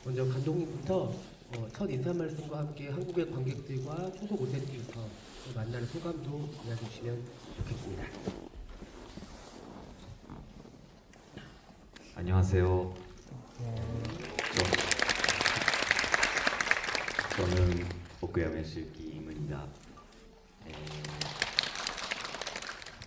먼저 감독님부터 첫 인사 말씀과 함께 한국의 관객들과 초속 5cm부터 만나는 소감도 이야기해 주시면 좋겠습니다. 안녕하세요. 저는 오쿠야메시 김입니다.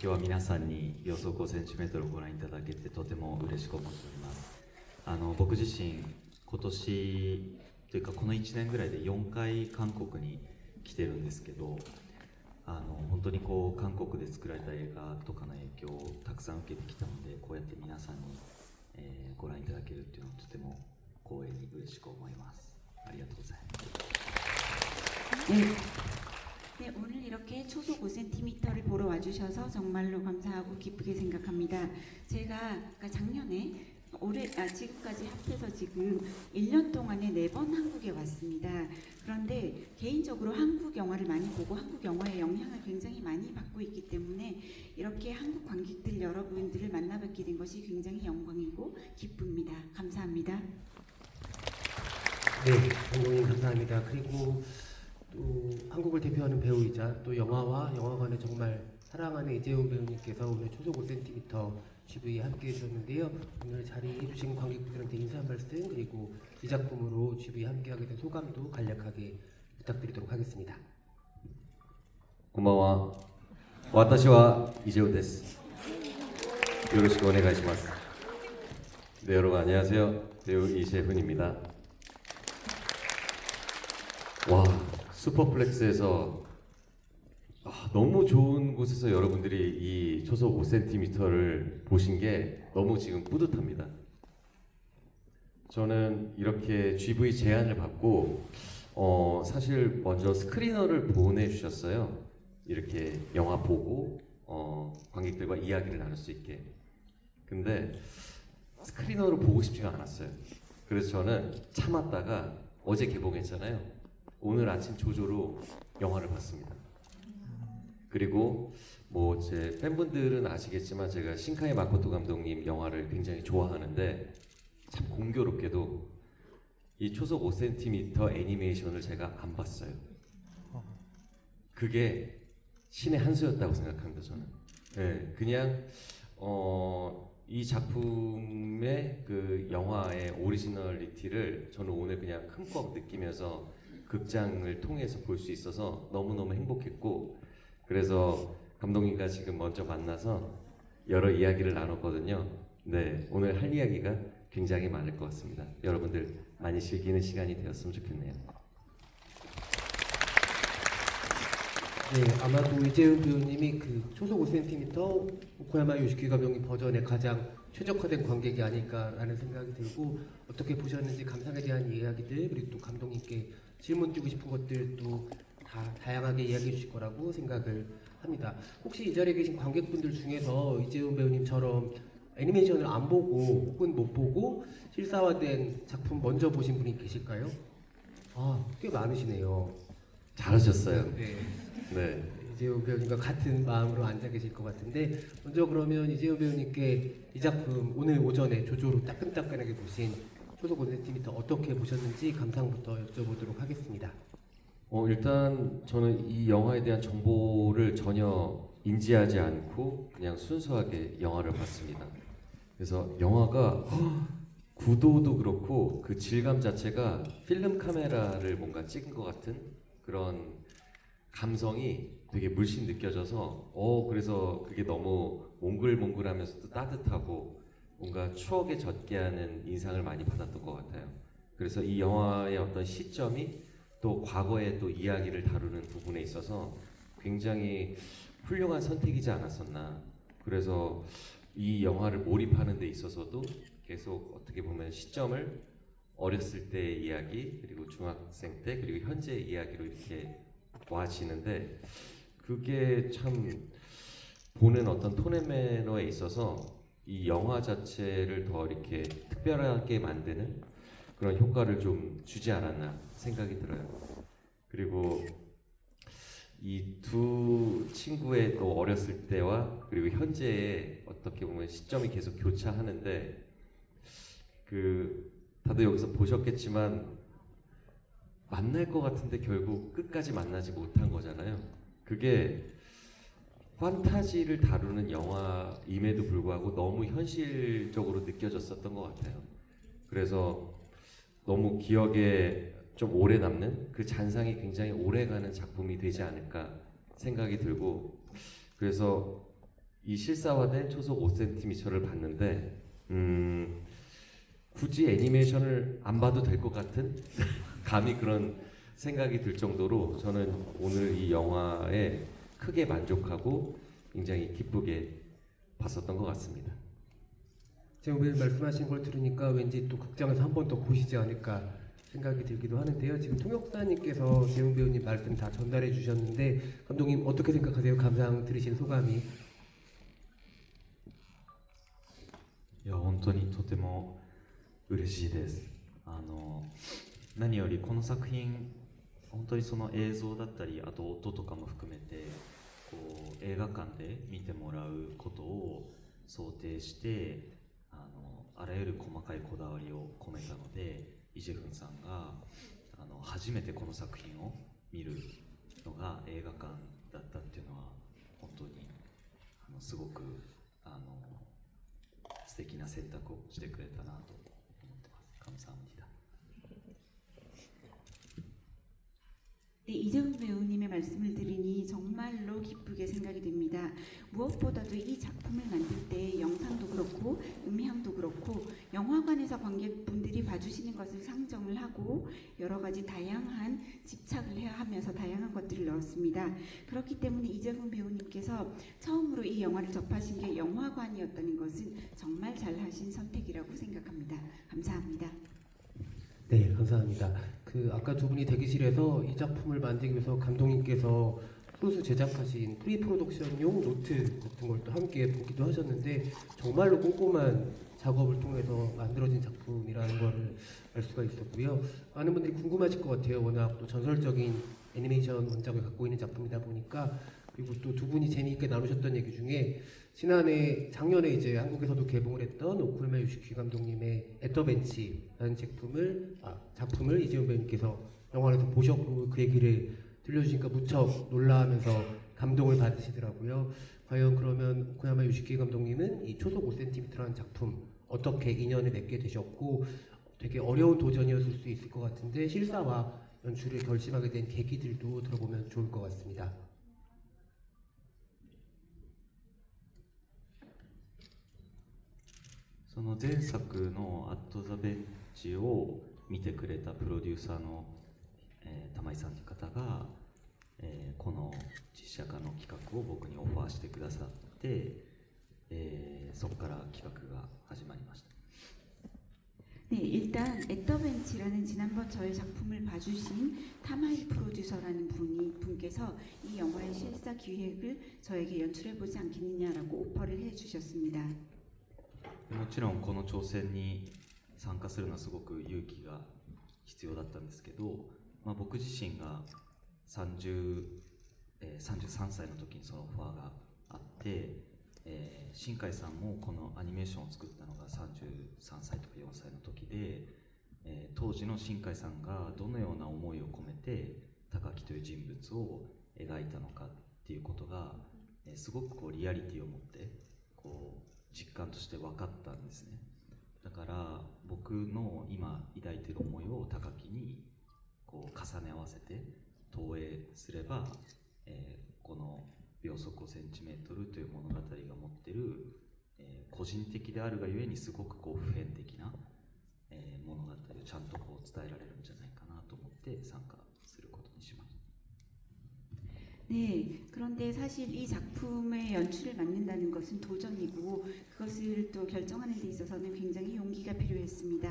今日は皆さんに予想 5cm をご覧いただけてとても嬉しく思っております。僕自身今年というかこの1年ぐらいで4回韓国に来てるんですけど、本当にこう韓国で作られた映画とかの影響をたくさん受けてきたので、こうやって皆さんに、ご覧いただけるっていうのはとても光栄に嬉しく思います。ありがとうございます。 네, 오늘 이렇게 초속 5cm를 보러 와주셔서 정말로 감사하고 기쁘게 생각합니다. 제가 작년에 지금까지 합해서 지금 1년 동안에 4번 한국에 왔습니다. 그런데 개인적으로 한국 영화를 많이 보고 한국 영화의 영향을 굉장히 많이 받고 있기 때문에 이렇게 한국 관객들 여러분들을 만나뵙게 된 것이 굉장히 영광이고 기쁩니다. 감사합니다. 네, 감독님 감사합니다. 그리고 또 한국을 대표하는 배우이자 또 영화와 영화관을 정말 사랑하는 이재훈 배우님께서 오늘 초속 5cm GV에 함께 해주셨는데요. 오늘 자리해주신 관객분들한테 인사 한 말씀 그리고 이 작품으로 GV에 함께하게 된 소감도 간략하게 부탁드리도록 하겠습니다. こんばんは。私はイジェウです。よろしくお願いします。네, 여러분 안녕하세요. 배우 이재훈입니다. 와, 슈퍼플렉스에서 너무 좋은 곳에서 여러분들이 이 초속 5cm를 보신 게 너무 지금 뿌듯합니다. 저는 이렇게 GV 제안을 받고 사실 먼저 스크리너를 보내주셨어요. 이렇게 영화 보고 관객들과 이야기를 나눌 수 있게. 근데 스크리너로 보고 싶지가 않았어요. 그래서 저는 참았다가 어제 개봉했잖아요. 오늘 아침 조조로 영화를 봤습니다. 그리고 뭐 제 팬분들은 아시겠지만 제가 신카이 마코토 감독님 영화를 굉장히 좋아하는데 참 공교롭게도 이 초속 5cm 애니메이션을 제가 안 봤어요. 그게 신의 한 수였다고 생각합니다. 저는. 네, 그냥 이 작품의 그 영화의 오리지널리티를 저는 오늘 그냥 흠뻑 느끼면서 극장을 통해서 볼 수 있어서 너무너무 행복했고, 그래서 감독님과 지금 먼저 만나서 여러 이야기를 나눴거든요. 네, 오늘 할 이야기가 굉장히 많을 것 같습니다. 여러분들 많이 즐기는 시간이 되었으면 좋겠네요. 네, 아마도 이재훈 배우님이 그 초속 5cm 오코야마 요시키 감독님 버전의 가장 최적화된 관객이 아닐까라는 생각이 들고, 어떻게 보셨는지 감상에 대한 이야기들 그리고 또 감독님께 질문 드리고 싶은 것들도 다 다양하게 이야기해 주실 거라고 생각을 합니다. 혹시 이 자리에 계신 관객분들 중에서 이재훈 배우님처럼 애니메이션을 안 보고 혹은 못 보고 실사화된 작품 먼저 보신 분이 계실까요? 꽤 많으시네요. 잘하셨어요. 네. 네. 이재훈 배우님과 같은 마음으로 앉아 계실 것 같은데, 먼저 그러면 이재훈 배우님께 이 작품 오늘 오전에 조조로 따끈따끈하게 보신 초속 5cm 어떻게 보셨는지 감상부터 여쭤보도록 하겠습니다. 일단 저는 이 영화에 대한 정보를 전혀 인지하지 않고 그냥 순수하게 영화를 봤습니다. 그래서 영화가 구도도 그렇고 그 질감 자체가 필름 카메라를 뭔가 찍은 것 같은 그런 감성이 되게 물씬 느껴져서 그래서 그게 너무 몽글몽글하면서도 따뜻하고 뭔가 추억에 젖게 하는 인상을 많이 받았던 것 같아요. 그래서 이 영화의 어떤 시점이 또 과거의 또 이야기를 다루는 부분에 있어서 굉장히 훌륭한 선택이지 않았었나. 그래서 이 영화를 몰입하는 데 있어서도 계속 어떻게 보면 시점을 어렸을 때의 이야기, 그리고 중학생 때, 그리고 현재의 이야기로 이렇게 와지는데, 그게 참 보는 어떤 톤 앤 매너에 있어서 이 영화 자체를 더 이렇게 특별하게 만드는 그런 효과를 좀 주지 않았나 생각이 들어요. 그리고 이 두 친구의 또 어렸을 때와 그리고 현재의 어떻게 보면 시점이 계속 교차하는데, 그 다들 여기서 보셨겠지만 만날 것 같은데 결국 끝까지 만나지 못한 거잖아요. 그게 판타지를 다루는 영화임에도 불구하고 너무 현실적으로 느껴졌었던 것 같아요. 그래서 너무 기억에 좀 오래 남는 그 잔상이 굉장히 오래가는 작품이 되지 않을까 생각이 들고, 그래서 이 실사화된 초속 5cm를 봤는데 굳이 애니메이션을 안 봐도 될 것 같은 감히 그런 생각이 들 정도로 저는 오늘 이 영화에 크게 만족하고 굉장히 기쁘게 봤었던 것 같습니다. 재훈 배우님 말씀하신 걸 들으니까 왠지 또 극장에서 한 번 더 보시지 않을까 생각이 들기도 하는데요. 지금 통역사님께서 재훈 배우님 말씀 다 전달해 주셨는데 감독님 어떻게 생각하세요? 감상 들으신 소감이? いや本当にとても嬉しいです。何よりこの作品本当にその映像だったりあと音とかも含めてこう映画館で見てもらうことを想定してあらゆる細かいこだわりを込めたのでイ・ジェフンさんが初めてこの作品を見るのが映画館だったっていうのは本当にすごく素敵な選択をしてくれたなと思ってます。감사합니다. 네, 이재훈 배우님의 말씀을 들으니 정말로 기쁘게 생각이 됩니다. 무엇보다도 이 작품을 만들 때 영상도 그렇고 음향도 그렇고 영화관에서 관객분들이 봐주시는 것을 상정을 하고 여러 가지 다양한 집착을 해야 하면서 다양한 것들을 넣었습니다. 그렇기 때문에 이재훈 배우님께서 처음으로 이 영화를 접하신 게 영화관이었다는 것은 정말 잘하신 선택이라고 생각합니다. 감사합니다. 네, 감사합니다. 아까 두 분이 대기실에서 이 작품을 만들기 위해서 감독님께서 소수 제작하신 프리 프로덕션용 노트 같은 걸 또 함께 보기도 하셨는데 정말로 꼼꼼한 작업을 통해서 만들어진 작품이라는 거를 알 수가 있었고요. 많은 분들이 궁금하실 것 같아요. 워낙 또 전설적인 애니메이션 원작을 갖고 있는 작품이다 보니까. 그리고 또 두 분이 재미있게 나누셨던 얘기 중에 작년에 이제 한국에서도 개봉을 했던 오쿠야마 요시키 감독님의 애터벤치라는 작품을 이재훈 배우님께서 영화관에서 보셨고 그 얘기를 들려주시니까 무척 놀라하면서 감동을 받으시더라고요. 과연 그러면 오쿠야마 요시키 감독님은 이 초속 5cm라는 작품 어떻게 인연을 맺게 되셨고 되게 어려운 도전이었을 수 있을 것 같은데 실사와 연출을 결심하게 된 계기들도 들어보면 좋을 것 같습니다. その前作の「アット・ザ・ベンチ」を見てくれたプロデューサーの、玉井さんという方が、この実写化の企画を僕にオファーしてくださって、そこから企画が始まりました。 네, 일단 애터벤치라는 지난번 저의 작품을 봐주신 타마이 프로듀서라는 분께서 이 영화의 실사 기획을 저에게 연출해보지 않겠느냐라고 오퍼를 해주셨습니다. もちろんこの挑戦に参加するのはすごく勇気が必要だったんですけど、僕自身が33歳の時にそのオファーがあって、新海さんもこのアニメーションを作ったのが33歳とか4歳の時で、当時の新海さんがどのような思いを込めて高木という人物を描いたのかっていうことが、すごくリアリティを持って実感として分かったんですね。だから僕の今抱いている思いを高木に重ね合わせて投影すれば、この秒速 5cm という物語が持っている、個人的であるがゆえにすごく普遍的な、物語をちゃんと伝えられるんじゃないかなと思って参加することにしました。 네, 그런데 사실 이 작품의 연출을 맡는다는 것은 도전이고 그것을 또 결정하는 데 있어서는 굉장히 용기가 필요했습니다.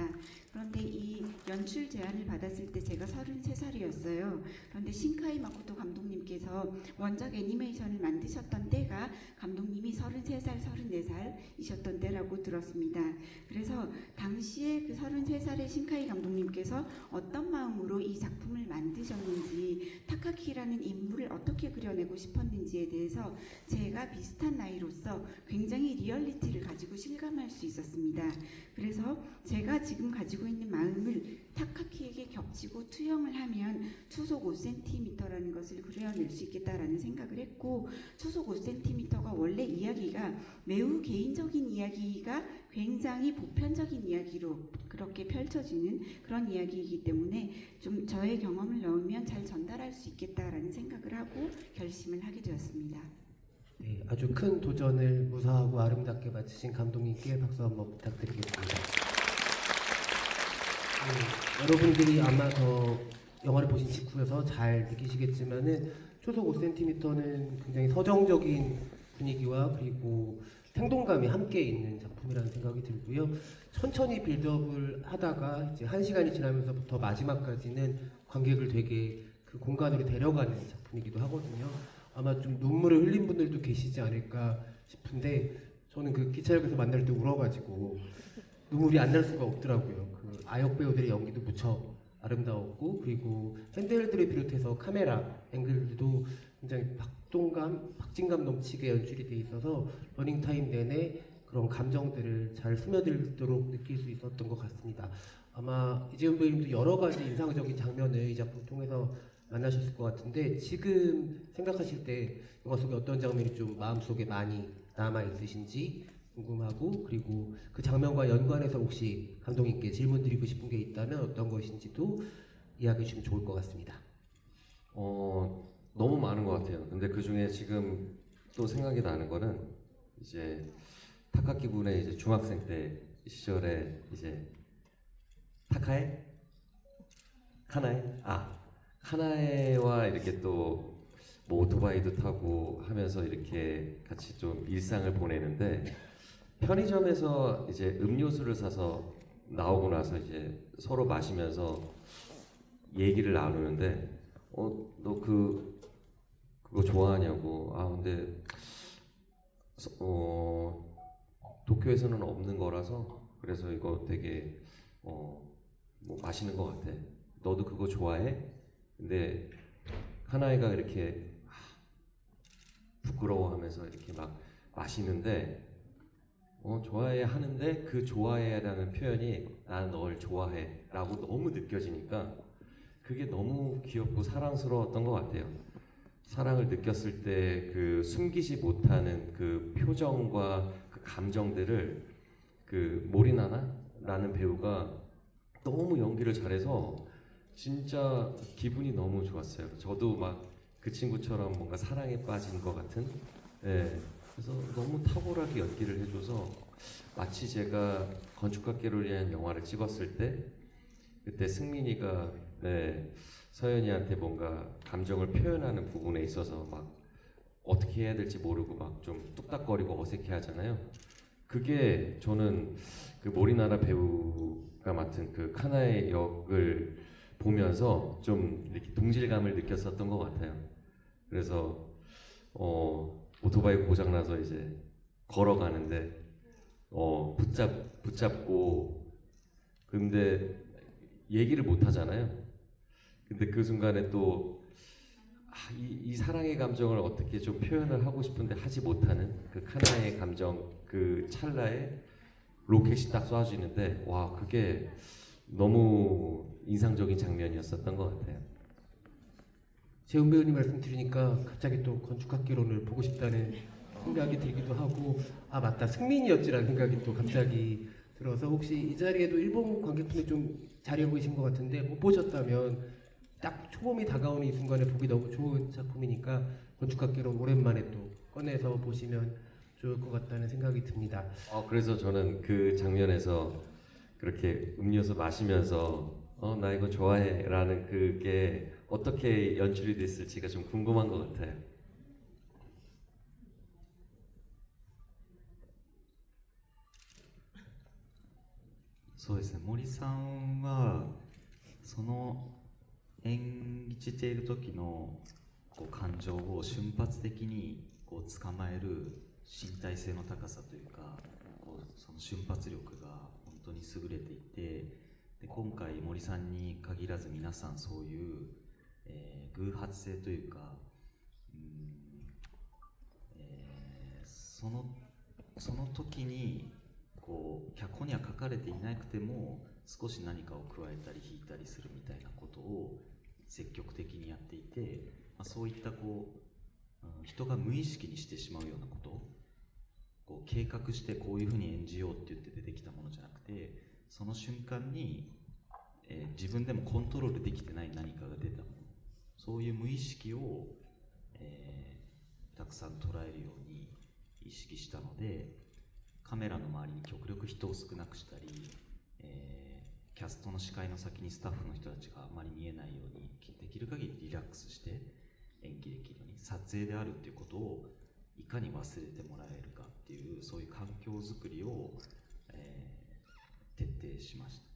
그런데 이 연출 제안을 받았을 때 제가 33살이었어요. 그런데 신카이 마코토 감독님께서 원작 애니메이션을 만드셨던 때가 감독님이 33살, 34살이셨던 때라고 들었습니다. 그래서 당시에 그 33살의 신카이 감독님께서 어떤 마음으로 이 작품을 만드셨는지, 타카키라는 인물을 어떻게 그려내고 싶었는지에 대해서 제가 비슷한 나이로서 굉장히 리얼리티를 가지고 실감할 수 있었습니다. 그래서 제가 지금 가지고 있는 마음을 타카키에게 겹치고 투영을 하면 초속 5cm라는 것을 그려낼 수 있겠다라는 생각을 했고, 초속 5cm가 원래 이야기가 매우 개인적인 이야기가 굉장히 보편적인 이야기로 그렇게 펼쳐지는 그런 이야기이기 때문에 좀 저의 경험을 넣으면 잘 전달할 수 있겠다라는 생각을 하고 결심을 하게 되었습니다. 네, 아주 큰 도전을 무사하고 아름답게 마치신 감독님께 박수 한번 부탁드리겠습니다. 여러분들이 아마 더 영화를 보신 직후여서 잘 느끼시겠지만은 초속 5cm는 굉장히 서정적인 분위기와 그리고 생동감이 함께 있는 작품이라는 생각이 들고요. 천천히 빌드업을 하다가 이제 1시간이 지나면서부터 마지막까지는 관객을 되게 그 공간으로 데려가는 작품이기도 하거든요. 아마 좀 눈물을 흘린 분들도 계시지 않을까 싶은데 저는 그 기차역에서 만날 때 울어가지고 눈물이 안 날 수가 없더라고요. 그 아역 배우들의 연기도 무척 아름다웠고, 그리고 핸들들을 비롯해서 카메라 앵글들도 굉장히 박진감 넘치게 연출이 돼 있어서 러닝타임 내내 그런 감정들을 잘 스며들도록 느낄 수 있었던 것 같습니다. 아마 이재훈 배우님도 여러 가지 인상적인 장면을 이 작품 통해서 만나셨을 것 같은데, 지금 생각하실 때 영화 속에 어떤 장면이 좀 마음속에 많이 남아 있으신지 궁금하고, 그리고 그 장면과 연관해서 혹시 감독님께 질문 드리고 싶은 게 있다면 어떤 것인지도 이야기해 주시면 좋을 것 같습니다. 너무 많은 것 같아요. 근데 그 중에 지금 또 생각이 나는 거는 이제 타카키 군의 이제 중학생 때 시절에 이제 타카에? 카나에? 카나에와 이렇게 또 뭐 오토바이도 타고 하면서 이렇게 같이 좀 일상을 보내는데, 편의점에서 이제 음료수를 사서 나오고 나서 이제 서로 마시면서 얘기를 나누는데, 너 그거 좋아하냐고. 근데 도쿄에서는 없는 거라서 그래서 이거 되게 뭐 맛있는 것 같아. 너도 그거 좋아해? 근데 하나이가 이렇게 부끄러워하면서 이렇게 막 마시는데, 좋아해 하는데 그 좋아해라는 표현이 나는 널 좋아해라고 너무 느껴지니까 그게 너무 귀엽고 사랑스러웠던 것 같아요. 사랑을 느꼈을 때 그 숨기지 못하는 그 표정과 그 감정들을 그 모리나나라는 배우가 너무 연기를 잘해서 진짜 기분이 너무 좋았어요. 저도 막 그 친구처럼 뭔가 사랑에 빠진 것 같은, 그래서 너무 탁월하게 연기를 해줘서 마치 제가 건축학개론을 위한 영화를 찍었을 때 그때 승민이가 서연이한테 뭔가 감정을 표현하는 부분에 있어서 막 어떻게 해야 될지 모르고 막 좀 뚝딱거리고 어색해 하잖아요. 그게 저는 그 모리나라 배우가 맡은 그 카나의 역을 보면서 좀 이렇게 동질감을 느꼈었던 것 같아요. 그래서 오토바이 고장나서 이제 걸어가는데 붙잡고, 근데 얘기를 못 하잖아요. 근데 그 순간에 또 이 사랑의 감정을 어떻게 좀 표현을 하고 싶은데 하지 못하는 그 카나의 감정, 그 찰나에 로켓이 딱 쏴지는데, 와, 그게 너무 인상적인 장면이었었던 것 같아요. 재훈 배우님 말씀 들으니까 갑자기 또 건축학개론을 보고 싶다는 생각이 들기도 하고, 맞다, 승민이었지라는 생각이 또 갑자기 들어서, 혹시 이 자리에도 일본 관객분들 좀 자리해 보이신 것 같은데 못 보셨다면 딱 초봄이 다가오는 이 순간에 보기 너무 좋은 작품이니까 건축학개론 오랜만에 또 꺼내서 보시면 좋을 것 같다는 생각이 듭니다. 그래서 저는 그 장면에서 그렇게 음료수 마시면서 나 이거 좋아해 라는 그게 어떻게 연출이 됐을지가 좀 궁금한 것 같아요. そうですね、森さんはその演じている時のこう感情を瞬発的にこう捕まえる身体性の高さというか、こうその瞬発力が本当に優れていて、で今回森さんに限らず皆さんそういう、偶発性というか、その時にこう脚本には書かれていなくても少し何かを加えたり引いたりするみたいなことを積極的にやっていて、そういったこう、人が無意識にしてしまうようなことをこう計画してこういうふうに演じようって言って出てきたものじゃなくて、その瞬間に、自分でもコントロールできてない何かが出たもの、そういう無意識を、たくさん捉えるように意識したので、カメラの周りに極力人を少なくしたり、キャストの視界の先にスタッフの人たちがあまり見えないようにできる限りリラックスして演技できるように、撮影であるっていうことをいかに忘れてもらえるかっていう、そういう環境づくりを、徹底しました。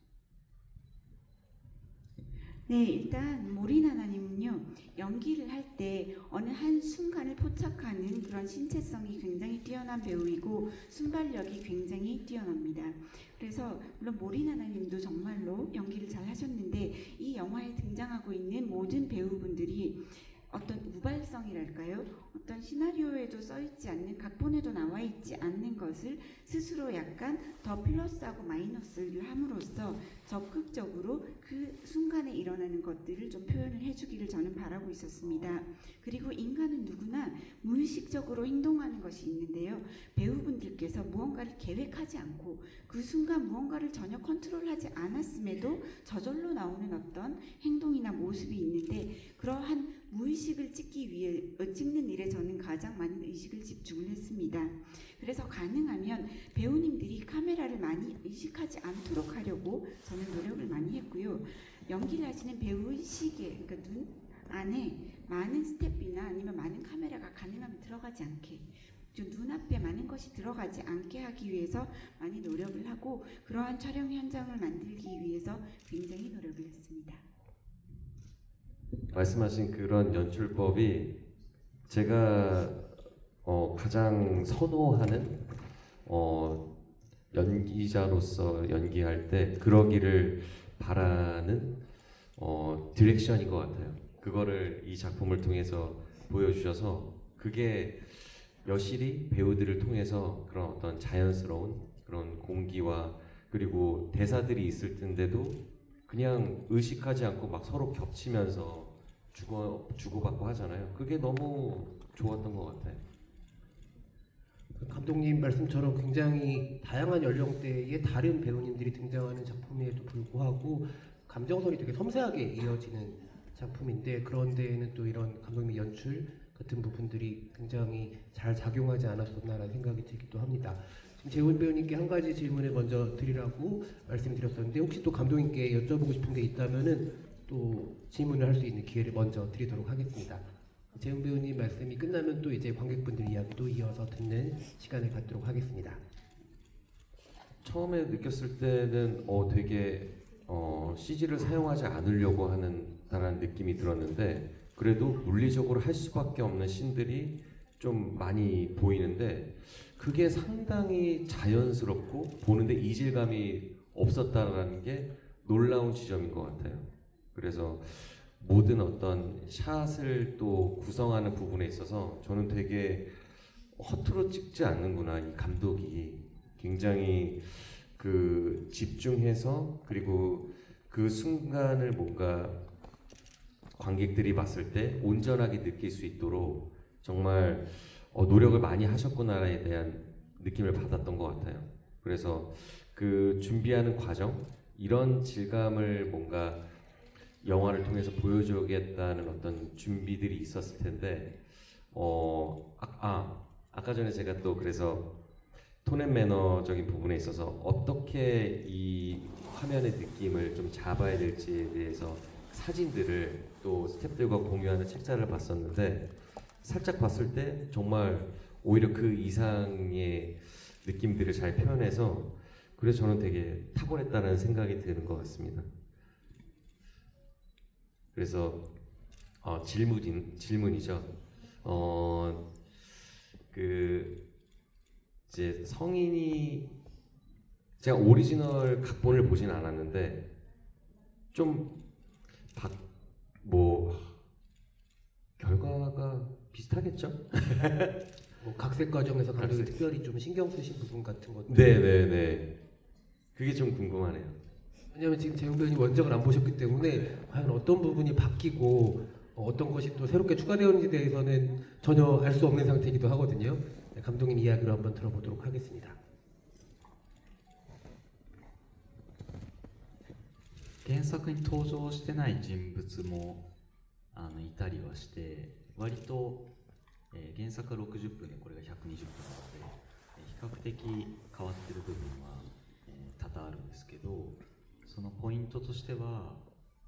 네, 일단 모리나나님은요, 연기를 할 때 어느 한 순간을 포착하는 그런 신체성이 굉장히 뛰어난 배우이고 순발력이 굉장히 뛰어납니다. 그래서 물론 모리나나님도 정말로 연기를 잘 하셨는데, 이 영화에 등장하고 있는 모든 배우분들이 어떤 우발성이랄까요? 어떤 시나리오에도 써있지 않는, 각본에도 나와있지 않는 것을 스스로 약간 더 플러스하고 마이너스를 함으로써 적극적으로 그 순간에 일어나는 것들을 좀 표현을 해주기를 저는 바라고 있었습니다. 그리고 인간은 누구나 무의식적으로 행동하는 것이 있는데요, 배우분들께서 무언가를 계획하지 않고 그 순간 무언가를 전혀 컨트롤하지 않았음에도 저절로 나오는 어떤 행동이나 모습이 있는데, 그러한 무의식을 찍는 일에 저는 가장 많은 의식을 집중을 했습니다. 그래서 가능하면 배우님들이 카메라를 많이 의식하지 않도록 하려고 저는 노력을 많이 했고요. 연기를 하시는 배우의 시계, 그러니까 눈 안에 많은 스텝이나 아니면 많은 카메라가 가능하면 들어가지 않게, 좀 눈앞에 많은 것이 들어가지 않게 하기 위해서 많이 노력을 하고, 그러한 촬영 현장을 만들기 위해서 굉장히 노력을 했습니다. 말씀하신 그런 연출법이 제가 가장 선호하는 연기자로서 연기할 때 그러기를 바라는 디렉션인 것 같아요. 그거를 이 작품을 통해서 보여주셔서, 그게 여실히 배우들을 통해서 그런 어떤 자연스러운 그런 공기와, 그리고 대사들이 있을 텐데도 그냥 의식하지 않고 막 서로 겹치면서 주고받고 하잖아요. 그게 너무 좋았던 것 같아요. 감독님 말씀처럼 굉장히 다양한 연령대의 다른 배우님들이 등장하는 작품에도 불구하고 감정선이 되게 섬세하게 이어지는 작품인데, 그런 데에는 또 이런 감독님의 연출 같은 부분들이 굉장히 잘 작용하지 않았었나라는 생각이 들기도 합니다. 지금 재훈 배우님께 한 가지 질문을 먼저 드리라고 말씀드렸었는데, 혹시 또 감독님께 여쭤보고 싶은 게 있다면은 또 질문을 할 수 있는 기회를 먼저 드리도록 하겠습니다. 재훈 배우님 말씀이 끝나면 또 이제 관객분들 이야기도 이어서 듣는 시간을 갖도록 하겠습니다. 처음에 느꼈을 때는 되게 CG를 사용하지 않으려고 하는다라는 느낌이 들었는데, 그래도 물리적으로 할 수밖에 없는 씬들이 좀 많이 보이는데, 그게 상당히 자연스럽고 보는데 이질감이 없었다라는 게 놀라운 지점인 것 같아요. 그래서 모든 어떤 샷을 또 구성하는 부분에 있어서 저는 되게 허투루 찍지 않는구나, 이 감독이 굉장히 그 집중해서, 그리고 그 순간을 뭔가 관객들이 봤을 때 온전하게 느낄 수 있도록 정말 노력을 많이 하셨구나에 대한 느낌을 받았던 것 같아요. 그래서 그 준비하는 과정, 이런 질감을 뭔가 영화를 통해서 보여주겠다는 어떤 준비들이 있었을 텐데, 아까 전에 제가 또 그래서 톤앤 매너적인 부분에 있어서 어떻게 이 화면의 느낌을 좀 잡아야 될지에 대해서 사진들을 또 스태프들과 공유하는 책자를 봤었는데, 살짝 봤을 때 정말 오히려 그 이상의 느낌들을 잘 표현해서, 그래서 저는 되게 탁월했다는 생각이 드는 것 같습니다. 그래서 질문이죠. 그 이제 성인이 제가 오리지널 각본을 보진 않았는데 뭐 결과가 비슷하겠죠? 뭐 각색 과정에서 감독이 각색. 특별히 좀 신경 쓰신 부분 같은 것들. 네네네. 그게 좀 궁금하네요. 왜냐면 지금 재훈 배우님 원작을 안 보셨기 때문에 과연 어떤 부분이 바뀌고 어떤 것이 또 새롭게 추가되었는지에 대해서는 전혀 알 수 없는 상태이기도 하거든요. 네, 감독님 이야기로 한번 들어보도록 하겠습니다. 原作に登場してない人物もいたりはして割と、原作は60分でこれが120分なので、比較的変わってる部分は、多々あるんですけど、そのポイントとしては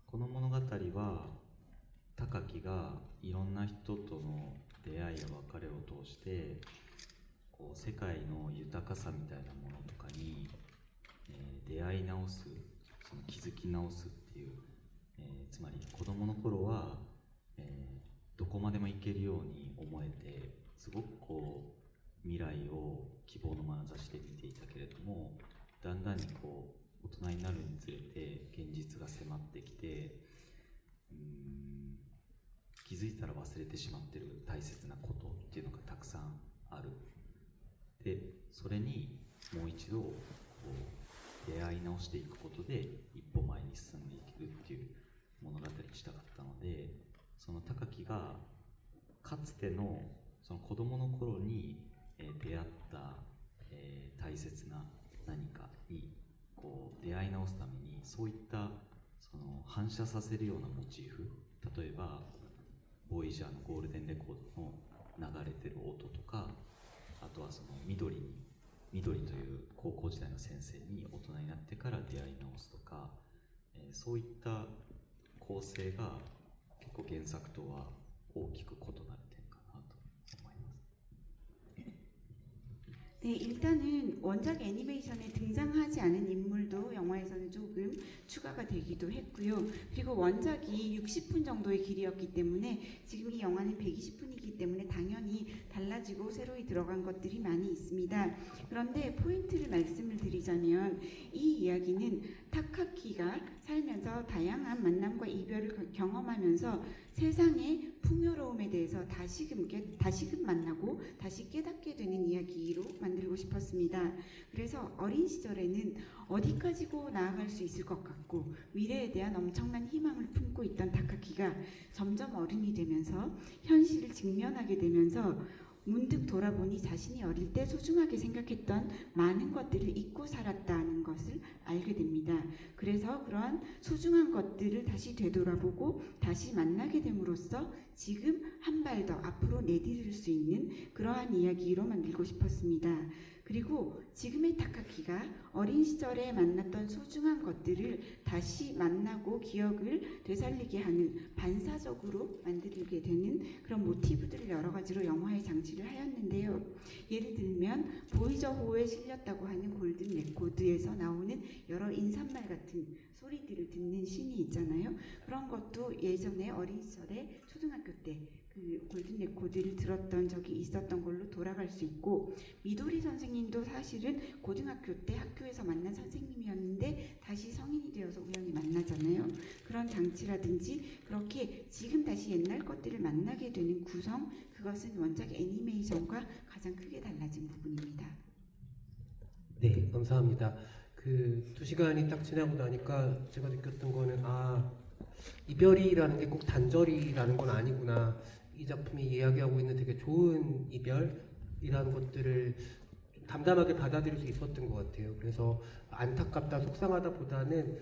この物語は高木がいろんな人との出会いや別れを通してこう世界の豊かさみたいなものとかに、出会い直す、その気づき直すっていう、つまり子供の頃は、どこまでも行けるように思えてすごくこう未来を希望の眼差しで見ていたけれども、だんだんにこう大人になるにつれて現実が迫ってきて、気づいたら忘れてしまってる大切なことっていうのがたくさんある。でそれにもう一度こう出会い直していくことで一歩前に進んでいけるっていう物語にしたかったので、その高木がかつてのその子供の頃に出会った、大切な何かにこう出会い直すためにそういったその反射させるようなモチーフ、例えばボイジャーのゴールデンレコードの流れてる音とか、あとはその緑という高校時代の先生に大人になってから出会い直すとか、そういった構成が結構原作とは大きく異なる点かなと思います。 네, 일단은 원작 애니메이션에 등장하지 않은 인물도 영화에서는 조금 추가가 되기도 했고요. 그리고 원작이 60분 정도의 길이었기 때문에 지금 이 영화는 120분이기 때문에 당연히 달라지고 새로이 들어간 것들이 많이 있습니다. 그런데 포인트를 말씀을 드리자면 이 이야기는 타카키가 살면서 다양한 만남과 이별을 경험하면서 세상의 풍요로움에 대해서 다시금 만나고 다시 깨닫게 되는 이야기로 만들고 싶었습니다. 그래서 어린 시절에는 어디까지고 나아갈 수 있을 것 같고 미래에 대한 엄청난 희망을 품고 있던 타카키가 점점 어른이 되면서 현실을 직면하게 되면서 문득 돌아보니 자신이 어릴 때 소중하게 생각했던 많은 것들을 잊고 살았다는 것을 알게 됩니다. 그래서 그러한 소중한 것들을 다시 되돌아보고 다시 만나게 됨으로써 지금 한 발 더 앞으로 내디딜 수 있는 그러한 이야기로 만들고 싶었습니다. 그리고 지금의 타카키가 어린 시절에 만났던 소중한 것들을 다시 만나고 기억을 되살리게 하는 반사적으로 만들게 되는 그런 모티브들을 여러 가지로 영화에 장치를 하였는데요. 예를 들면 보이저호에 실렸다고 하는 골든 레코드에서 나오는 여러 인사말 같은 소리들을 듣는 씬이 있잖아요. 그런 것도 예전에 어린 시절에 초등학교 때 그 골든 레코드를 들었던 적이 있었던 걸로 돌아갈 수 있고, 미도리 선생님도 사실은 고등학교 때 학교에서 만난 선생님이었는데 다시 성인이 되어서 우연히 만나잖아요. 그런 장치라든지 그렇게 지금 다시 옛날 것들을 만나게 되는 구성, 그것은 원작 애니메이션과 가장 크게 달라진 부분입니다. 네, 감사합니다. 그 2시간이 딱 지나고 나니까 제가 느꼈던 거는 이별이라는 게 꼭 단절이라는 건 아니구나. 이 작품이 이야기하고 있는 되게 좋은 이별이라는 것들을 좀 담담하게 받아들일 수 있었던 것 같아요. 그래서 안타깝다, 속상하다 보다는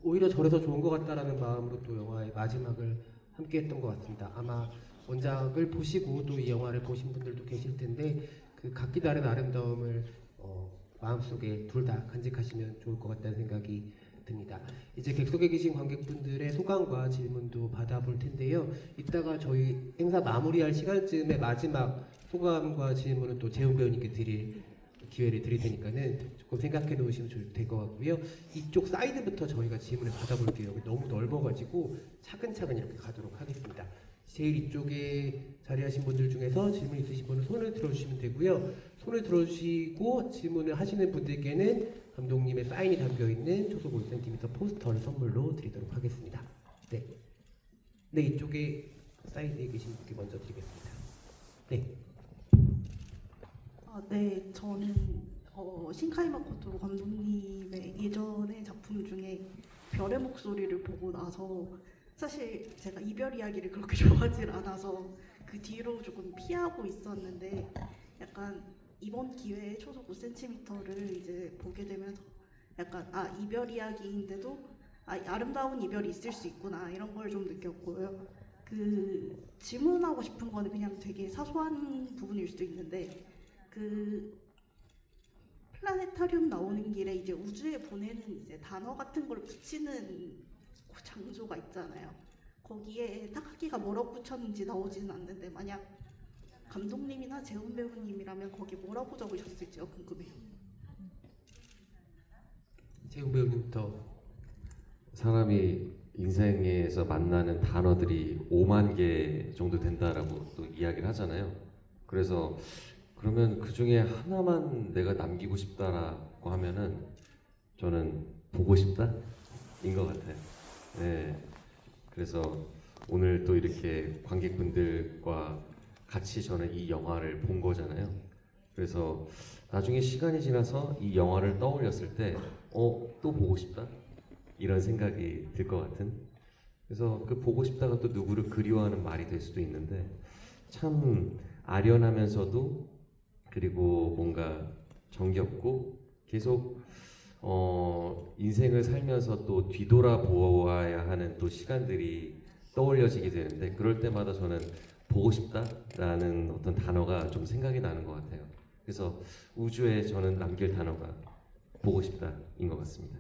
오히려 저래서 좋은 것 같다라는 마음으로 또 영화의 마지막을 함께 했던 것 같습니다. 아마 원작을 보시고 또 이 영화를 보신 분들도 계실 텐데 그 각기 다른 아름다움을 마음속에 둘 다 간직하시면 좋을 것 같다는 생각이 듭니다. 이제 객석에 계신 관객분들의 소감과 질문도 받아볼 텐데요. 이따가 저희 행사 마무리할 시간쯤에 마지막 소감과 질문은 또 재훈 배우님께 드릴 기회를 드릴 테니까는 조금 생각해 놓으시면 될 것 같고요. 이쪽 사이드부터 저희가 질문을 받아볼게요. 여기 너무 넓어가지고 차근차근 이렇게 가도록 하겠습니다. 제일 이쪽에 자리하신 분들 중에서 질문 있으신 분은 손을 들어주시면 되고요. 손을 들어주시고 질문을 하시는 분들께는 감독님의 사인이 담겨있는 초속 5cm 포스터를 선물로 드리도록 하겠습니다. 네, 네 이쪽에 사이드에 계신 분께 먼저 드리겠습니다. 네. 네, 저는 신카이 마코토 감독님의 예전의 작품 중에 별의 목소리를 보고 나서 사실 제가 이별 이야기를 그렇게 좋아하지 않아서 그 뒤로 조금 피하고 있었는데 약간 이번 기회에 초속 5cm를 이제 보게 되면서 약간 이별 이야기인데도 아름다운 이별이 있을 수 있구나 이런 걸 좀 느꼈고요. 그 질문하고 싶은 거는 그냥 되게 사소한 부분일 수도 있는데 그 플라네타리움 나오는 길에 이제 우주에 보내는 이제 단어 같은 걸 붙이는 그 장소가 있잖아요. 거기에 타카키가 뭐라고 붙였는지 나오지는 않는데 만약 감독님이나 재훈 배우님이라면 거기 뭐라고 적으셨을지가 궁금해요. 재훈 배우님부터. 사람이 인생에서 만나는 단어들이 5만 개 정도 된다라고 또 이야기를 하잖아요. 그래서 그러면 그 중에 하나만 내가 남기고 싶다라고 하면은 저는 보고 싶다인 것 같아요. 네. 그래서 오늘 또 이렇게 관객분들과 같이 저는 이 영화를 본 거잖아요. 그래서 나중에 시간이 지나서 이 영화를 떠올렸을 때, 또 보고 싶다? 이런 생각이 들 것 같은. 그래서 그 보고 싶다가 또 누구를 그리워하는 말이 될 수도 있는데, 참 아련하면서도 그리고 뭔가 정겹고 계속 인생을 살면서 또 뒤돌아보아야 하는 또 시간들이 떠올려지게 되는데 그럴 때마다 저는 보고 싶다라는 어떤 단어가 좀 생각이 나는 것 같아요. 그래서 우주에 저는 남길 단어가 보고 싶다인 것 같습니다.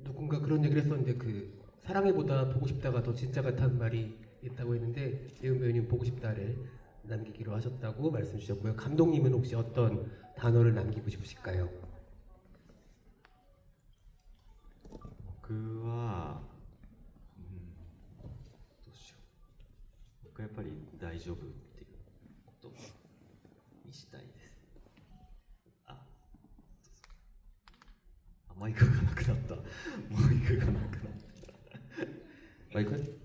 누군가 그런 얘기를 했었는데 그 사랑해보다 보고 싶다가 더 진짜 같다는 말이 있다고 했는데 재훈 배우님 보고 싶다를 남기기로 하셨다고 말씀 주셨고요. 감독님은 혹시 어떤 단어를 남기고 싶으실까요? 僕は、どうしよう。僕はやっぱり大丈夫っていうことにしたいです。マイクがなくなった。マイクがなくなった。 마이크?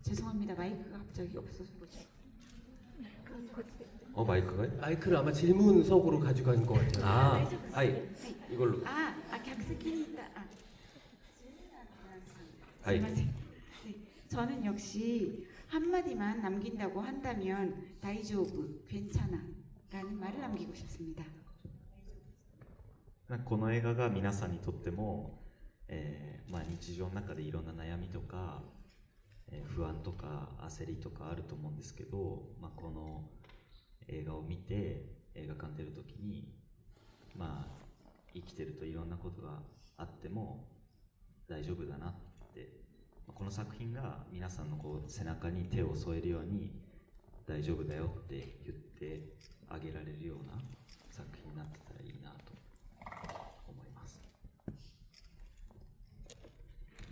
죄송합니다. 마이크가 갑자기 없어서 그러죠. 마이크가요? 마이크를 아마 질문석으로 가져간 것 같아요. 아이 이걸로. 객석에 있다. 아이. 네, 저는 역시 한마디만 남긴다고 한다면 다이조브, 괜찮아 라는 말을 남기고 싶습니다. この映画が皆さんにとっても、日常の中でいろんな悩みとか、不安とか焦りとかあると思うんですけど、この映画を見て映画館出るときに、生きてるといろんなことがあっても大丈夫だなって、この作品が皆さんの背中に手を添えるように大丈夫だよって言ってあげられるような作品になってたらいいなと思います。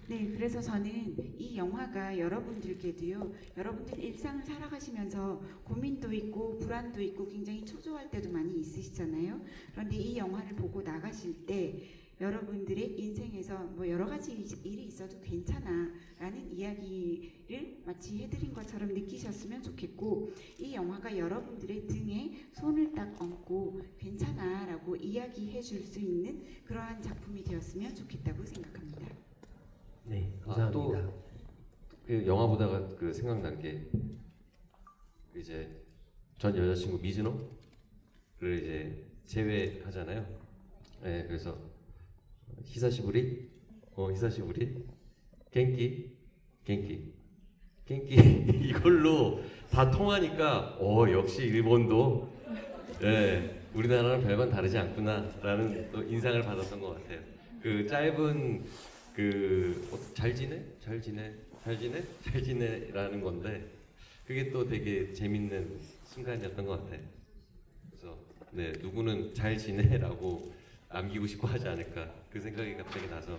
네, 그래서 저는 이 영화가 여러분들께도요, 여러분들 일상을 살아가시면서 고민도 있고 불안도 있고 굉장히 초조할 때도 많이 있으시잖아요. 그런데 이 영화를 보고 나가실 때 여러분들의 인생에서 뭐 여러 가지 일이 있어도 괜찮아 라는 이야기를 마치 해드린 것처럼 느끼셨으면 좋겠고, 이 영화가 여러분들의 등에 손을 딱 얹고 괜찮아 라고 이야기해 줄 수 있는 그러한 작품이 되었으면 좋겠다고 생각합니다. 네, 또 감사합니다. 그 영화 보다가 그 생각난 게 이제 전 여자친구 미즈노를 이제 제외하잖아요. 네, 그래서 히사시부리, 히사시부리, 겐키, 겐키, 겐키 이걸로 다 통하니까 역시 일본도 우리나라랑 별반 다르지 않구나라는 또 인상을 받았던 것 같아요. 그 짧은 잘 지내라는 건데 그게 또 되게 재밌는 순간이었던 것 같아요. 네, 누구는 잘 지내라고 남기고 싶어 하지 않을까 그 생각이 갑자기 나서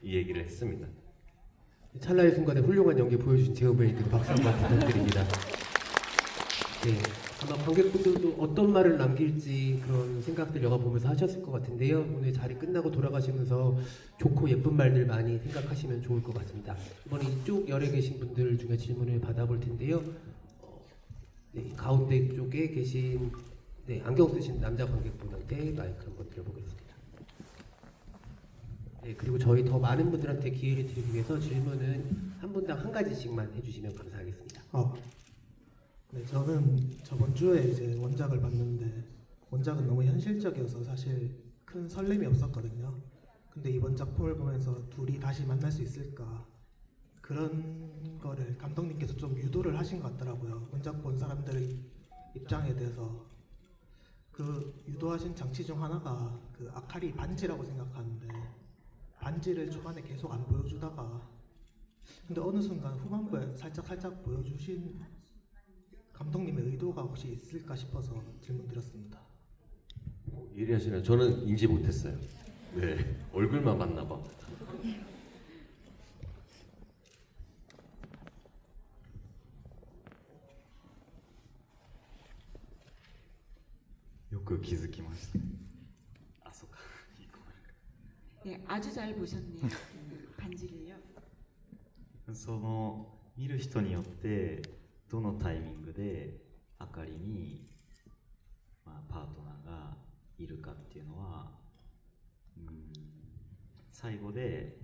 이 얘기를 했습니다. 찰나의 순간에 훌륭한 연기 보여주신 제어배우들 박수 한번 부탁드립니다. 네, 아마 관객분들도 어떤 말을 남길지 그런 생각들 영화 보면서 하셨을 것 같은데요. 오늘 자리 끝나고 돌아가시면서 좋고 예쁜 말들 많이 생각하시면 좋을 것 같습니다. 이번에 이쪽 열에 계신 분들 중에 질문을 받아볼 텐데요. 네, 가운데 쪽에 계신 네, 안경 쓰신 남자 관객분한테 마이크 한번 드려보겠습니다. 네, 그리고 저희 더 많은 분들한테 기회를 드리기 위해서 질문은 한 분당 한 가지씩만 해주시면 감사하겠습니다. 네, 저는 저번 주에 이제 원작을 봤는데 원작은 너무 현실적이어서 사실 큰 설렘이 없었거든요. 근데 이번 작품을 보면서 둘이 다시 만날 수 있을까 그런 거를 감독님께서 좀 유도를 하신 것 같더라고요. 원작 본 사람들의 입장에 대해서 그 유도하신 장치 중 하나가 그 아카리 반지라고 생각하는데 반지를 초반에 계속 안 보여주다가 근데 어느 순간 후반부에 살짝 보여주신 감독님의 의도가 혹시 있을까 싶어서 질문 드렸습니다. 예리하시네요. 저는 인지 못했어요. 네, 얼굴만 봤나 봐.よく気づきましたあ、そうか네, 아주 잘 보셨네요. 그 반지를요. その見る人によってどのタイミングであかりに、パートナーがいるかっていうのは、最後で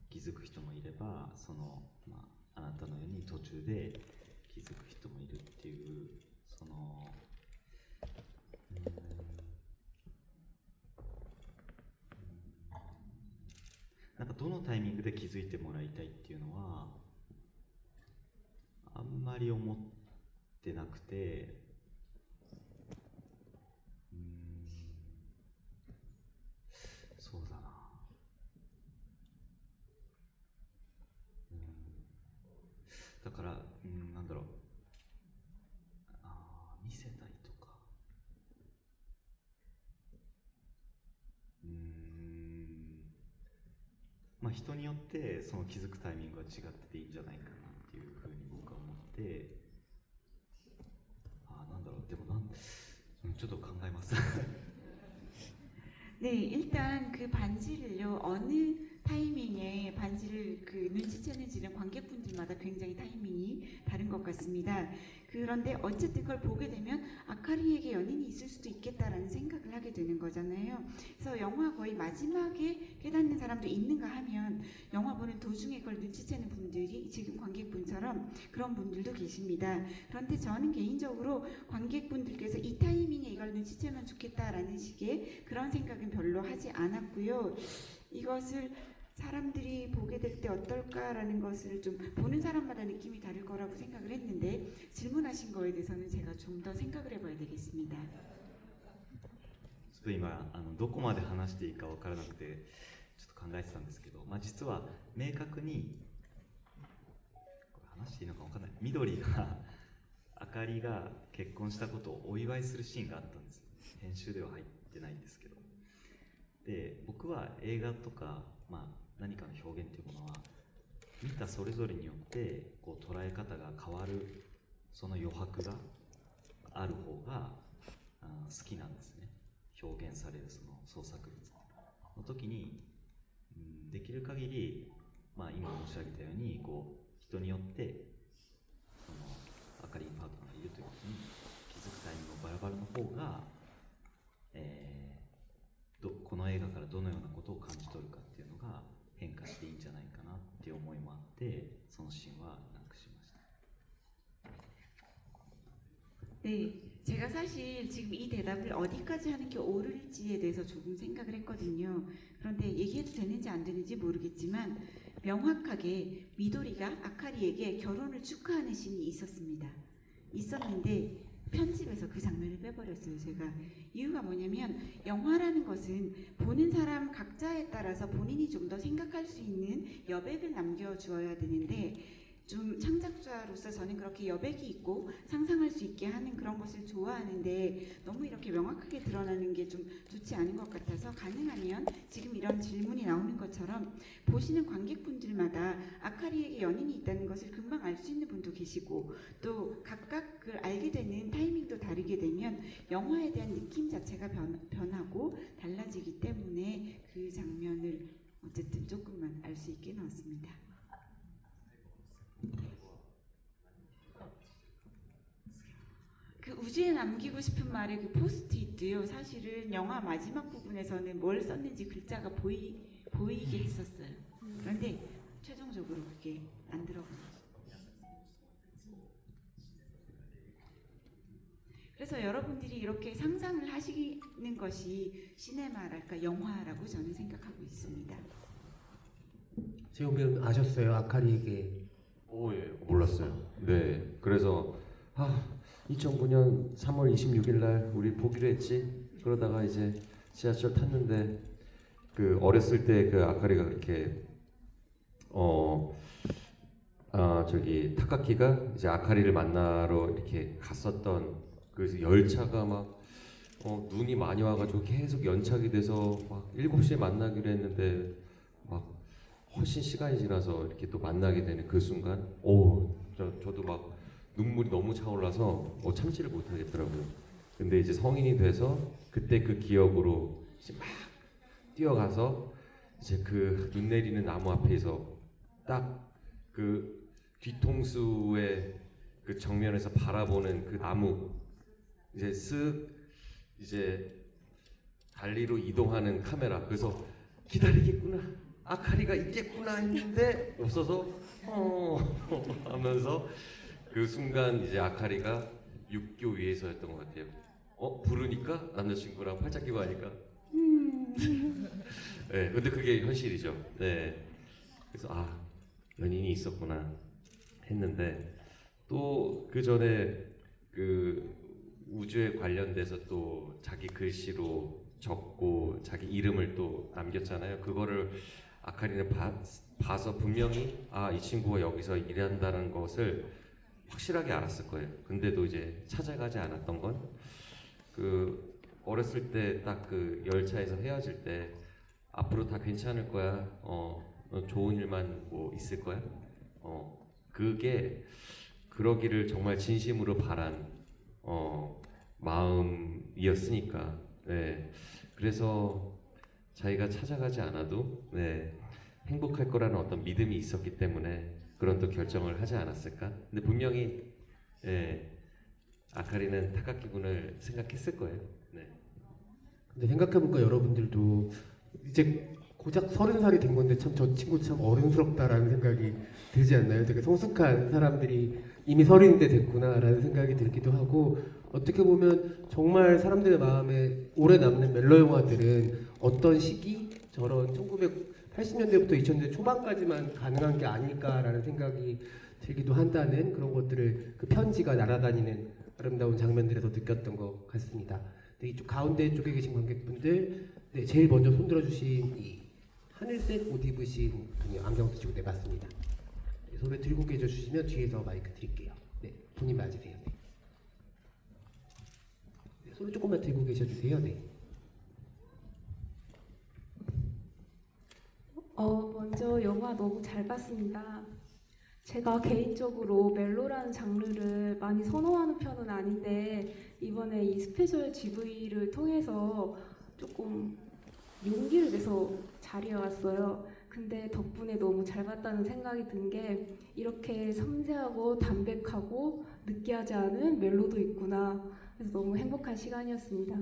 気づく人もいればその、あなたのように途中で気づく人もいるっていうそのなんかどのタイミングで気づいてもらいたいっていうのはあんまり思ってなくて、そうだな、だから、なんだろう、見せたいとか、人によってその気づくタイミングは違ってていいんじゃないかなっていうふうに僕は思って、なんだろう、でもちょっと考えます。 네, 일단 그 반지를요, 어느 타이밍에 반지를 그 눈치채는지는 관객분들마다 굉장히 타이밍이 다른 것 같습니다. 그런데 어쨌든 그걸 보게 되면 아카리에게 연인이 있을 수도 있겠다라는 생각을 하게 되는 거잖아요. 그래서 영화 거의 마지막에 깨닫는 사람도 있는가 하면 영화 보는 도중에 그걸 눈치채는 분들이 지금 관객분처럼 그런 분들도 계십니다. 그런데 저는 개인적으로 관객분들께서 이 타이밍에 이걸 눈치채면 좋겠다라는 식의 그런 생각은 별로 하지 않았고요. 이것을 사람들이 보게 될 때 어떨까라는 것을 좀 보는 사람마다 느낌이 다를 거라고 생각을 했는데 질문하신 거에 대해서는 제가 좀 더 생각을 해봐야 되겠습니다. ちょっと今どこまで話していいか分からなくてちょっと考えてたんですけど、実は明確にこれ話していいのか分からない、緑があかりが結婚したことをお祝いするシーンがあったんです。編集では入ってないんですけど、で僕は映画とか、何かの表現というものは見たそれぞれによってこう捉え方が変わるその余白がある方が好きなんですね。表現されるその創作物の時に、できる限り、今申し上げたようにこう人によってそのあかりにパートナーがいるということに気づくタイミングがバラバラの方が、この映画からどのようなことを感じ取るかっていうのが変化していいんじゃないかなっていう思いもあってそのシーンはなくしました。 네, 제가 사실 지금 이 대답을 어디까지 하는 게 옳을지에 대해서 조금 생각을 했거든요. 그런데 얘기해도 되는지 안 되는지 모르겠지만 명확하게 미도리가 아카리에게 결혼을 축하하는 씬이 있었는데 편집에서 그 장면을 빼버렸어요. 제가 이유가 뭐냐면 영화라는 것은 보는 사람 각자에 따라서 본인이 좀 더 생각할 수 있는 여백을 남겨주어야 되는데 좀 창작자로서 저는 그렇게 여백이 있고 상상할 수 있게 하는 그런 것을 좋아하는데 너무 이렇게 명확하게 드러나는 게 좀 좋지 않은 것 같아서 가능하면 지금 이런 질문이 나오는 것처럼 보시는 관객분들마다 아카리에게 연인이 있다는 것을 금방 알 수 있는 분도 계시고 또 각각 그 알게 되는 타이밍도 다르게 되면 영화에 대한 느낌 자체가 변하고 달라지기 때문에 그 장면을 어쨌든 조금만 알 수 있게 넣었습니다. 그 우주에 남기고 싶은 말의 그 포스트잇도요. 사실은 영화 마지막 부분에서는 뭘 썼는지 글자가 보이게 했었어요. 그런데 최종적으로 그게 안 들어가요. 그래서 여러분들이 이렇게 상상을 하시는 것이 시네마랄까 영화라고 저는 생각하고 있습니다. 재용 배우는 아셨어요? 아카리에게 오, 예, 몰랐어요. 네, 그래서 2009년 3월 26일 날 우리 보기로 했지. 그러다가 이제 지하철 탔는데 그 어렸을 때 그 아카리가 그렇게 저기 타카키가 이제 아카리를 만나러 이렇게 갔었던 그 열차가 막 눈이 많이 와가지고 계속 연착이 돼서 막 7시에 만나기로 했는데 막 훨씬 시간이 지나서 이렇게 또 만나게 되는 그 순간, 저도 막 눈물이 너무 차올라서 참지를 못하겠더라고요. 근데 이제 성인이 돼서 그때 그 기억으로 이제 막 뛰어가서 이제 그 눈 내리는 나무 앞에서 딱 그 뒤통수의 그 정면에서 바라보는 그 나무 이제 쓱 이제 달리로 이동하는 카메라. 그래서 기다리겠구나. 아카리가 있겠구나 했는데 없어서 하면서 그 순간 이제 아카리가 육교 위에서였던 것 같아요. 부르니까 남자친구랑 팔짱 끼고 하니까. 네, 근데 그게 현실이죠. 네, 그래서 연인이 있었구나 했는데 또 그 전에 그 우주에 관련돼서 또 자기 글씨로 적고 자기 이름을 또 남겼잖아요. 그거를 아카리는 봐서 분명히 이 친구가 여기서 일한다는 것을 확실하게 알았을 거예요. 근데도 이제 찾아가지 않았던 건 그 어렸을 때 딱 그 열차에서 헤어질 때 앞으로 다 괜찮을 거야. 너 좋은 일만 뭐 있을 거야. 그게 그러기를 정말 진심으로 바란 마음이었으니까. 네. 그래서 자기가 찾아가지 않아도 행복할 거라는 어떤 믿음이 있었기 때문에 그런 또 결정을 하지 않았을까? 근데 분명히 아카리는 타카키 군을 생각했을 거예요. 네. 근데 생각해보니까 여러분들도 이제 고작 30살이 된 건데 참 저 친구 참 어른스럽다라는 생각이 들지 않나요? 되게 성숙한 사람들이 이미 30대 됐구나라는 생각이 들기도 하고 어떻게 보면 정말 사람들의 마음에 오래 남는 멜로 영화들은 어떤 시기 저런 1980년대부터 2000년대 초반까지만 가능한 게 아닐까라는 생각이 들기도 한다는 그런 것들을 그 편지가 날아다니는 아름다운 장면들에서 느꼈던 것 같습니다. 네, 이쪽 가운데 쪽에 계신 관객분들 제일 먼저 손들어 주신 이 하늘색 옷 입으신 분이 안경 쓰시고 맞습니다. 네, 손을 들고 계셔 주시면 뒤에서 마이크 드릴게요. 네, 본인 맞으세요. 네. 네, 손을 조금만 들고 계셔 주세요. 네. 먼저 영화 너무 잘 봤습니다. 제가 개인적으로 멜로라는 장르를 많이 선호하는 편은 아닌데 이번에 이 스페셜 GV를 통해서 조금 용기를 내서 자리에 왔어요. 근데 덕분에 너무 잘 봤다는 생각이 든 게 이렇게 섬세하고 담백하고 느끼하지 않은 멜로도 있구나. 그래서 너무 행복한 시간이었습니다.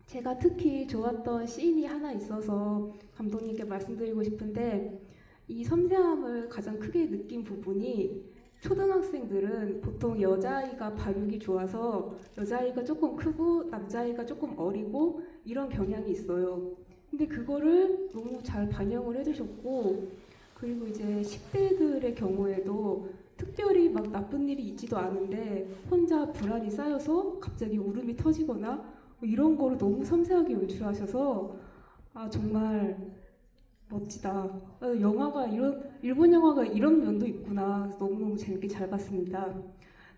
제가 특히 좋았던 씬이 하나 있어서 감독님께 말씀드리고 싶은데 이 섬세함을 가장 크게 느낀 부분이 초등학생들은 보통 여자아이가 발육이 좋아서 여자아이가 조금 크고 남자아이가 조금 어리고 이런 경향이 있어요. 근데 그거를 너무 잘 반영을 해주셨고 그리고 이제 10대들의 경우에도 특별히 막 나쁜 일이 있지도 않은데 혼자 불안이 쌓여서 갑자기 울음이 터지거나 이런 거를 너무 섬세하게 연출하셔서 정말 멋지다. 영화가 일본 영화가 이런 면도 있구나. 너무너무 재밌게 잘 봤습니다.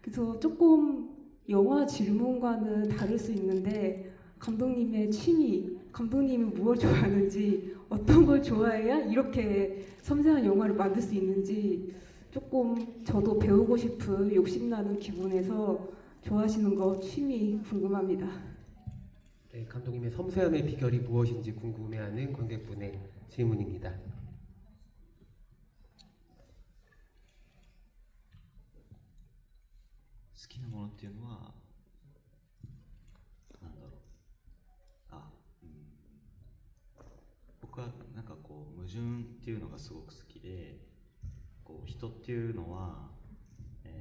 그래서 조금 영화 질문과는 다를 수 있는데 감독님의 취미, 감독님이 무엇을 좋아하는지, 어떤 걸 좋아해야 이렇게 섬세한 영화를 만들 수 있는지 조금 저도 배우고 싶은 욕심나는 기분에서 좋아하시는 거 취미 궁금합니다. 네, 감독님의 섬세함의 비결이 무엇인지 궁금해하는 관객분의 질문입니다. 好きなものっていうのはなんだろう、僕はなんかこう矛盾っていうのがすごく好きで、こう人っていうのは、例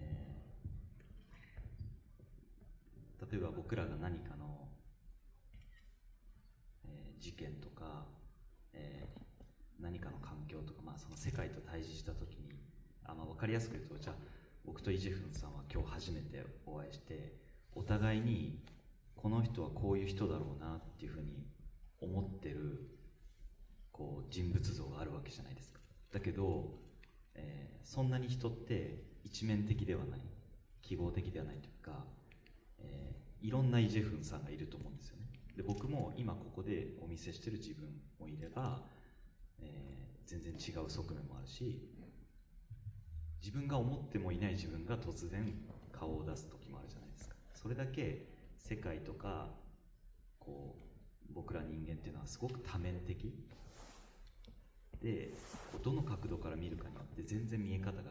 えば僕らが何かの、事件とか、何かの環境とか、その世界と対峙した時に、分かりやすく言うと、じゃあ僕とイ・ジェフンさんは今日初めてお会いして、お互いにこの人はこういう人だろうなっていうふうに思ってるこう人物像があるわけじゃないですか。だけど、そんなに人って一面的ではない、記号的ではないというか、いろんなイ・ジェフンさんがいると思うんですよね。で、僕も今ここでお見せしてる自分もいれば、全然違う側面もあるし、自分が思ってもいない自分が突然顔を出す時もあるじゃないですか。それだけ世界とかこう僕ら人間っていうのはすごく多面的で、どの角度から見るかによって全然見え方が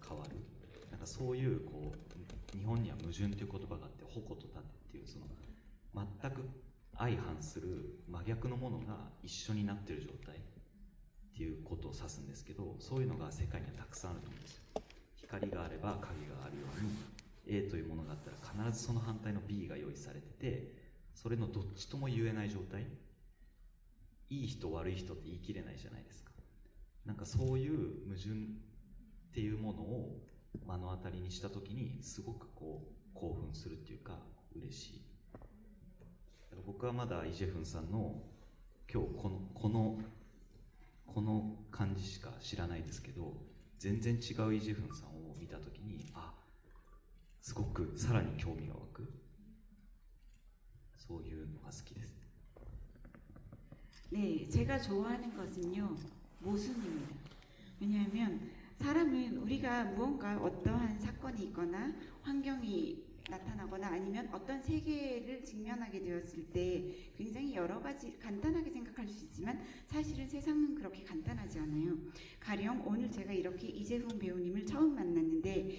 変わる。なんかそういうこう日本には矛盾という言葉があって、矛と盾っていうその全く相反する真逆のものが一緒になっている状態っていうことを指すんですけど、そういうのが世界にはたくさんあると思うんですよ。光があれば影があるように A というものがあったら必ずその反対の B が用意されてて、それのどっちとも言えない状態、いい人悪い人って言い切れないじゃないですか。なんかそういう矛盾っていうものを目の当たりにしたときにすごくこう興奮するっていうか嬉しい。だから僕はまだイ・ジェフンさんの今日この感じしか知らないですけど、全然違うイ・ジェフンさんを見たときに、すごくさらに興味が湧く、そういうのが好きです。 네, 제가 좋아하는 것은요, 모순입니다. 왜냐하면 사람은 우리가 무언가 어떠한 사건이 있거나 환경이 나타나거나 아니면 어떤 세계를 직면하게 되었을 때 굉장히 여러 가지 간단하게 생각할 수 있지만 사실은 세상은 그렇게 간단하지 않아요. 가령 오늘 제가 이렇게 이재훈 배우님을 처음 만났는데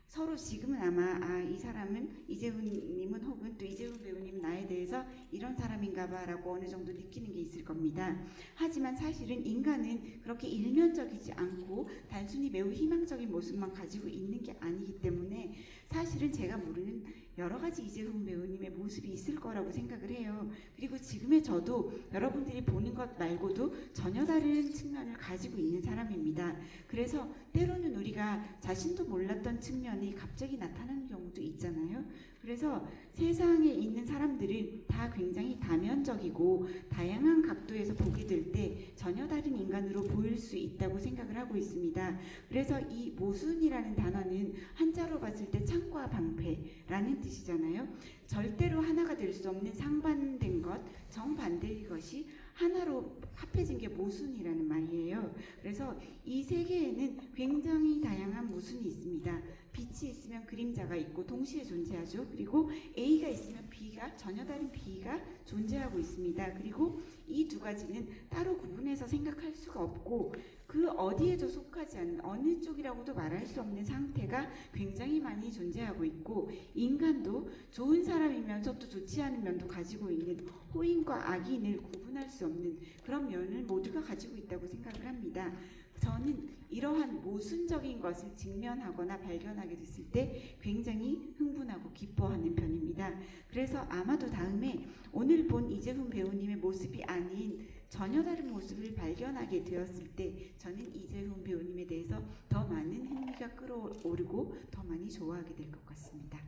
서로 지금은 아마 이 사람은 이재훈님은 혹은 또 이재훈 배우님은 나에 대해서 이런 사람인가 봐라고 어느 정도 느끼는 게 있을 겁니다. 하지만 사실은 인간은 그렇게 일면적이지 않고 단순히 매우 희망적인 모습만 가지고 있는 게 아니기 때문에 사실은 제가 모르는 여러 가지 이재훈 배우님의 모습이 있을 거라고 생각을 해요. 그리고 지금의 저도 여러분들이 보는 것 말고도 전혀 다른 측면을 가지고 있는 사람입니다. 그래서 때로는 우리가 자신도 몰랐던 측면이 갑자기 나타나는 경우도 있잖아요. 그래서 세상에 있는 사람들은 다 굉장히 다면적이고 다양한 각도에서 보게 될 때 전혀 다른 인간으로 보일 수 있다고 생각을 하고 있습니다. 그래서 이 모순이라는 단어는 한자로 봤을 때 창과 방패라는 뜻이잖아요. 절대로 하나가 될 수 없는 상반된 것, 정반대의 것이 하나로 합해진 게 모순이라는 말이에요. 그래서 이 세계에는 굉장히 다양한 모순이 있습니다. 빛이 있으면 그림자가 있고 동시에 존재하죠. 그리고 A가 있으면 B가, 전혀 다른 B가 존재하고 있습니다. 그리고 이 두 가지는 따로 구분해서 생각할 수가 없고 그 어디에도 속하지 않는 어느 쪽이라고도 말할 수 없는 상태가 굉장히 많이 존재하고 있고, 인간도 좋은 사람이면서 또 좋지 않은 면도 가지고 있는 호인과 악인을 구분할 수 없는 그런 면을 모두가 가지고 있다고 생각을 합니다. 저는 이러한 모순적인 것을 직면하거나 발견하게 됐을 때 굉장히 흥분하고 기뻐하는 편입니다. 그래서 아마도 다음에 오늘 본 이재훈 배우님의 모습이 아닌 전혀 다른 모습을 발견하게 되었을 때 저는 이재훈 배우님에 대해서 더 많은 흥미가 끌어오르고 더 많이 좋아하게 될 것 같습니다.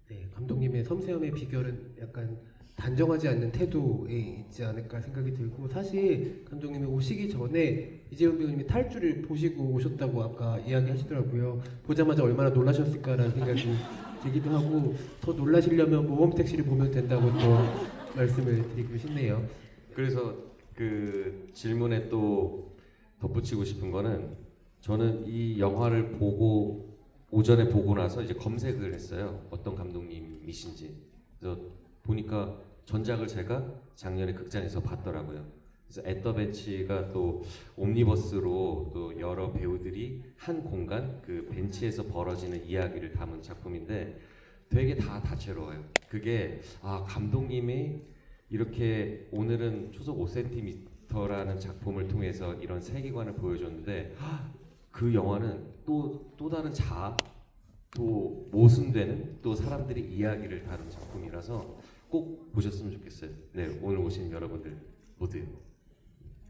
네, 감독님의 섬세함의 비결은 약간 단정하지 않는 태도에 있지 않을까 생각이 들고, 사실 감독님이 오시기 전에 이재훈 배우님이 탈주를 보시고 오셨다고 아까 이야기하시더라고요. 보자마자 얼마나 놀라셨을까라는 생각이 들기도 하고, 더 놀라시려면 모범 택시를 보면 된다고 또 말씀을 드리고 싶네요. 그래서 그 질문에 또 덧붙이고 싶은 거는, 저는 이 영화를 보고 오전에 보고 나서 이제 검색을 했어요. 어떤 감독님이신지. 그래서 보니까 전작을 제가 작년에 극장에서 봤더라고요. 그래서 앳 더 벤치가 또 옴니버스로 또 여러 배우들이 한 공간, 그 벤치에서 벌어지는 이야기를 담은 작품인데 되게 다 다채로워요. 그게 감독님이 이렇게 오늘은 초속 5cm라는 작품을 통해서 이런 세계관을 보여줬는데, 그 영화는 또 다른 또 모순되는 또 사람들의 이야기를 다룬 작품이라서 꼭 보셨으면 좋겠어요. 네, 오늘 오신 여러분들 모두.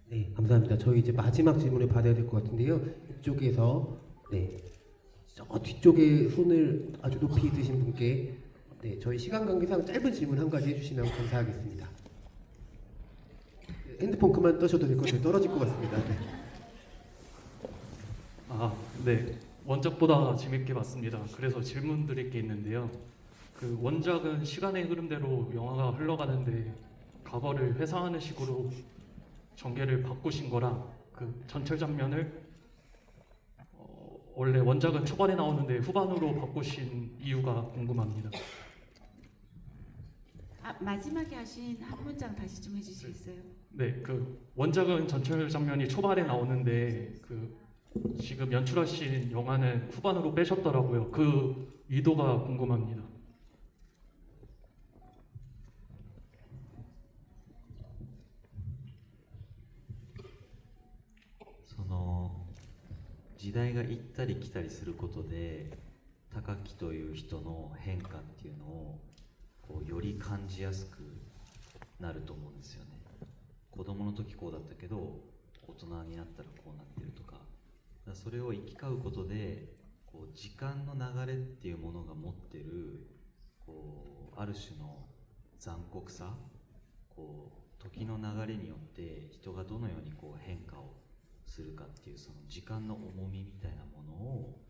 네, 감사합니다. 저희 이제 마지막 질문을 받아야 될 것 같은데요. 이쪽에서 저 뒤쪽에 손을 아주 높이 드신 분께 저희 시간 관계상 짧은 질문 한 가지 해주시면 감사하겠습니다. 핸드폰 그만 떠셔도 될 것 같아요. 떨어질 것 같습니다. 네. 네. 원작보다 재밌게 봤습니다. 그래서 질문 드릴 게 있는데요. 그 원작은 시간의 흐름대로 영화가 흘러가는데 과거를 회상하는 식으로 전개를 바꾸신 거랑 그 전철 장면을 원래 원작은 초반에 나오는데 후반으로 바꾸신 이유가 궁금합니다. 마지막에 하신 한 문장 다시 좀 해주시겠어요? 네, 그 원작은 전철 장면이 초반에 나오는데 그 지금 연출하신 영화는 후반으로 빼셨더라고요. 그 의도가 궁금합니다. その時代が行ったり来たりすることで、高木という人の変化っていうのをこうより感じやすくなると思うんですよね。子供の時こうだったけど大人になったらこうなってるとか、それを行き交うことでこう時間の流れっていうものが持ってるこうある種の残酷さ、こう時の流れによって人がどのようにこう変化をするかっていう、その時間の重みみたいなものを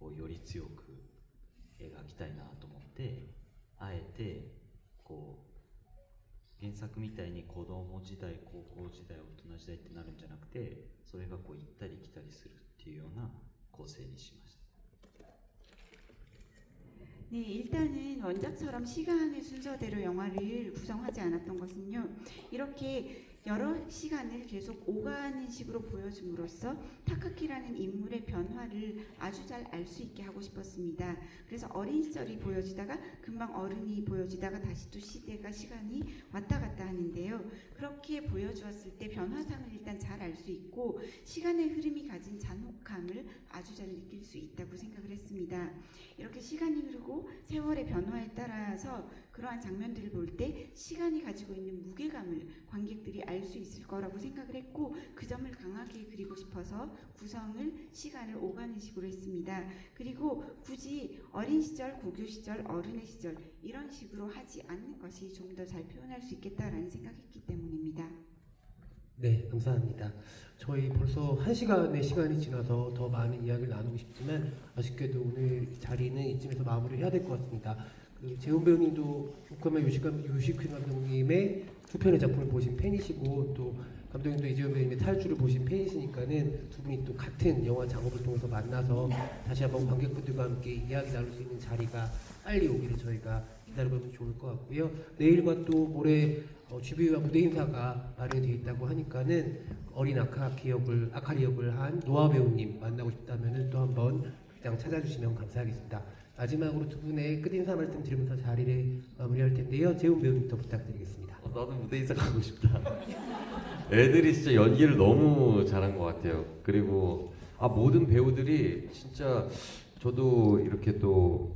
こうより強く描きたいなと思って、あえてこう原作みたいに子供時代、高校時代、大人時代ってなるんじゃなくて、それがこう行ったり来たりするっていうような構成にしました。 네, 일단은 원작처럼 시간의 순서대로 영화를 구성하지 않았던 것은요, 이렇게 여러 시간을 계속 오가는 식으로 보여줌으로써 타카키라는 인물의 변화를 아주 잘 알 수 있게 하고 싶었습니다. 그래서 어린 시절이 보여지다가 금방 어른이 보여지다가 다시 또 시간이 왔다 갔다 하는데요. 그렇게 보여주었을 때 변화상을 일단 잘 알 수 있고 시간의 흐름이 가진 잔혹함을 아주 잘 느낄 수 있다고 생각을 했습니다. 이렇게 시간이 흐르고 세월의 변화에 따라서 그러한 장면들을 볼 때 시간이 가지고 있는 무게감을 관객들이 알 수 있을 거라고 생각을 했고, 그 점을 강하게 그리고 싶어서 구성을 시간을 오가는 식으로 했습니다. 그리고 굳이 어린 시절, 고교 시절, 어른의 시절 이런 식으로 하지 않는 것이 좀 더 잘 표현할 수 있겠다라는 생각했기 때문입니다. 네, 감사합니다. 저희 벌써 1시간의 시간이 지나서 더 많은 이야기를 나누고 싶지만 아쉽게도 오늘 자리는 이쯤에서 마무리를 해야 될 것 같습니다. 그 재훈 배우님도 요코하마 요시키 감독님의 두 편의 작품을 보신 팬이시고, 또 감독님도 이재훈 배우님의 탈주를 보신 팬이시니까는 두 분이 또 같은 영화 작업을 통해서 만나서 다시 한번 관객분들과 함께 이야기 나눌 수 있는 자리가 빨리 오기를 저희가 기다려보면 좋을 것 같고요. 내일과 또 모레 GV와 무대 인사가 마련되어 있다고 하니까는 어린 아카리 역을 한 노아 배우님 만나고 싶다면은 또 한번 극장 찾아주시면 감사하겠습니다. 마지막으로 두 분의 끝인사 말씀 드리면서 자리를 마무리할 텐데요. 재훈 배우님부터 부탁드리겠습니다. 나도 무대 인사 가고 싶다. 애들이 진짜 연기를 너무 잘한 것 같아요. 그리고 모든 배우들이 진짜, 저도 이렇게 또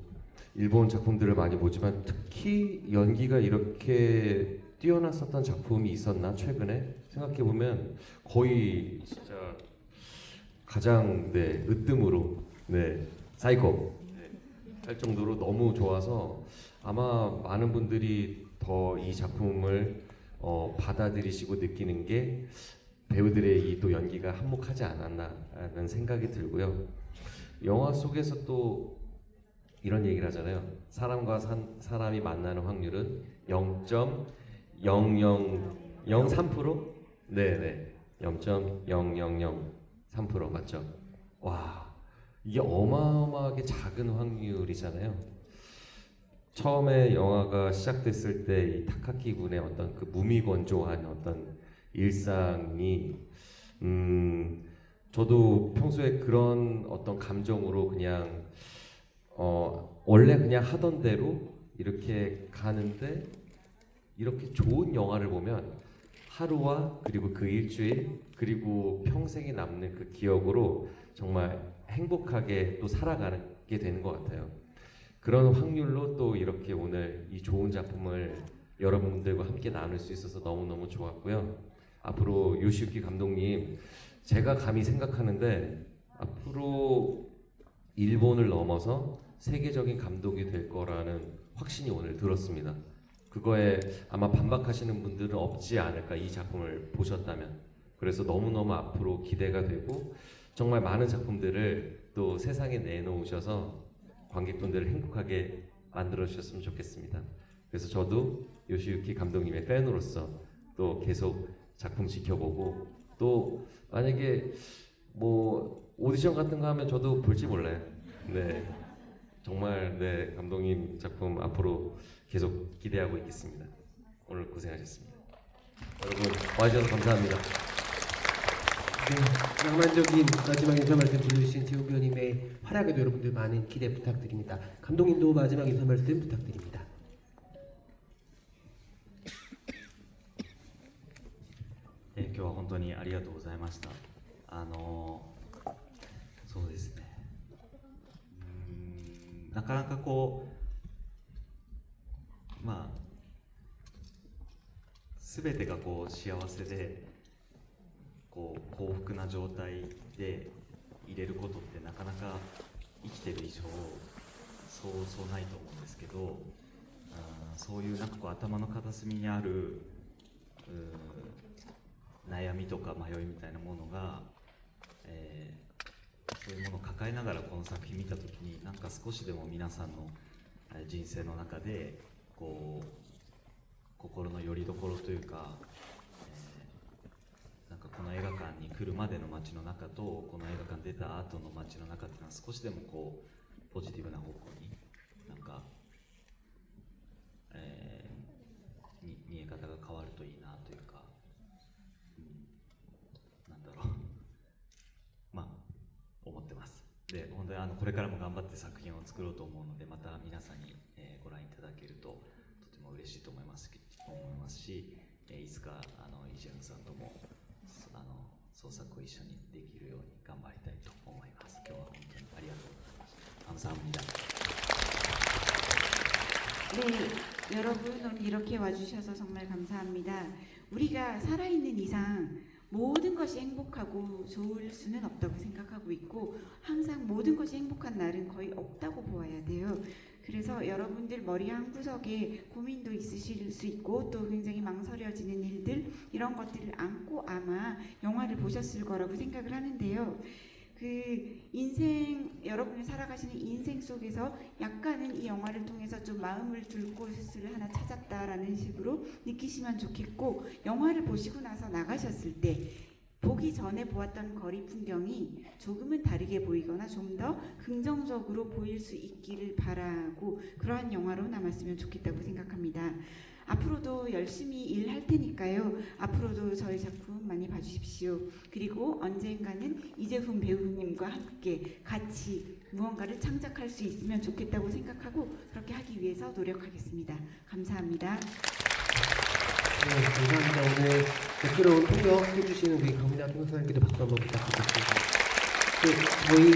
일본 작품들을 많이 보지만 특히 연기가 이렇게 뛰어났었던 작품이 있었나 최근에 생각해보면 거의 진짜 가장 으뜸으로 사이코 할 정도로 너무 좋아서 아마 많은 분들이 더 이 작품을 받아들이시고 느끼는 게 배우들의 이 또 연기가 한몫하지 않았나라는 생각이 들고요. 영화 속에서 또 이런 얘기를 하잖아요. 사람과 사람이 만나는 확률은 0.0003%? 네네. 0.0003% 맞죠? 와, 이게 어마어마하게 작은 확률이잖아요. 처음에 영화가 시작됐을 때 이 타카키 군의 어떤 그 무미건조한 어떤 일상이 저도 평소에 그런 어떤 감정으로 그냥 원래 그냥 하던 대로 이렇게 가는데 이렇게 좋은 영화를 보면 하루와 그리고 그 일주일 그리고 평생에 남는 그 기억으로 정말 행복하게 또 살아가게 되는 것 같아요. 그런 확률로 또 이렇게 오늘 이 좋은 작품을 여러분들과 함께 나눌 수 있어서 너무너무 좋았고요. 앞으로 요시유키 감독님, 제가 감히 생각하는데 앞으로 일본을 넘어서 세계적인 감독이 될 거라는 확신이 오늘 들었습니다. 그거에 아마 반박하시는 분들은 없지 않을까, 이 작품을 보셨다면. 그래서 너무너무 앞으로 기대가 되고 정말 많은 작품들을 또 세상에 내놓으셔서 관객분들을 행복하게 만들어 주셨으면 좋겠습니다. 그래서 저도 요시유키 감독님의 팬으로서 또 계속 작품 지켜보고 또 만약에 뭐 오디션 같은 거 하면 저도 볼지 몰라요. 네, 정말 네 감독님 작품 앞으로 계속 기대하고 있겠습니다. 오늘 고생하셨습니다. 여러분 와주셔서 감사합니다. 네, 낭만적인 마지막 인사 말씀 들려주신 지훈 배우님의 활약에도 여러분들 많은 기대 부탁드립니다. 감독님도 마지막 인사 말씀 부탁드립니다. 今日は本当にありがとうございました。そうですね。なかなかこう、まあ、すべてがこう幸せで、こう幸福な状態で入れることってなかなか生きてる以上そうないと思うんですけど、そういうなんかこう頭の片隅にある悩みとか迷いみたいなものが、そういうものを抱えながらこの作品見たときになんか少しでも皆さんの人生の中でこう心の拠り所というか、なんかこの映画館に来るまでの街の中とこの映画館出た後の街の中っていうのは少しでもこうポジティブな方向になんか、見え方が変わるといいなというか、なんだろうまあ思ってます。で本当にこれからも頑張って作品を作ろうと思うので、また皆さんに、ご覧いただけるととても嬉しいと思いますし、いつかイ・ジェウンさんとも創作を一緒にできるように頑張りたいと思います。今日は本当にありがとうございました。감사합니다. 네, 여러분 오늘 이렇게 와주셔서 정말 감사합니다. 우리가 살아있는 이상 모든 것이 행복하고 좋을 수는 없다고 생각하고 있고 항상 모든 것이 행복한 날은 거의 없다고 보아야 돼요. 그래서 여러분들 머리 한 구석에 고민도 있으실 수 있고 또 굉장히 망설여지는 일들 이런 것들을 안고 아마 영화를 보셨을 거라고 생각을 하는데요. 그 인생 여러분이 살아가시는 인생 속에서 약간은 이 영화를 통해서 좀 마음을 둘 곳을 하나 찾았다라는 식으로 느끼시면 좋겠고 영화를 보시고 나서 나가셨을 때 보기 전에 보았던 거리 풍경이 조금은 다르게 보이거나 좀 더 긍정적으로 보일 수 있기를 바라고 그러한 영화로 남았으면 좋겠다고 생각합니다. 앞으로도 열심히 일할 테니까요. 앞으로도 저희 작품 많이 봐주십시오. 그리고 언젠가는 이재훈 배우님과 함께 같이 무언가를 창작할 수 있으면 좋겠다고 생각하고 그렇게 하기 위해서 노력하겠습니다. 감사합니다. 네, 감사합니다. 오늘 매끄러운 통역 해주시는 우리 강민아 통역사님께도 박수 한번 부탁드리겠습니다. 네, 저희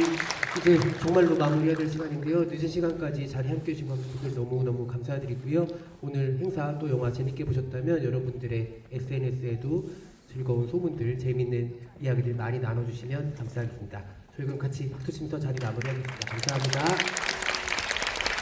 이제 정말로 마무리해야 될 시간인데요. 늦은 시간까지 자리 함께해 주신 관객분들 너무너무 감사드리고요. 오늘 행사 또 영화 재밌게 보셨다면 여러분들의 SNS에도 즐거운 소문들, 재밌는 이야기들 많이 나눠주시면 감사하겠습니다. 저희 그럼 같이 박수 치면서 자리 마무리하겠습니다. 감사합니다.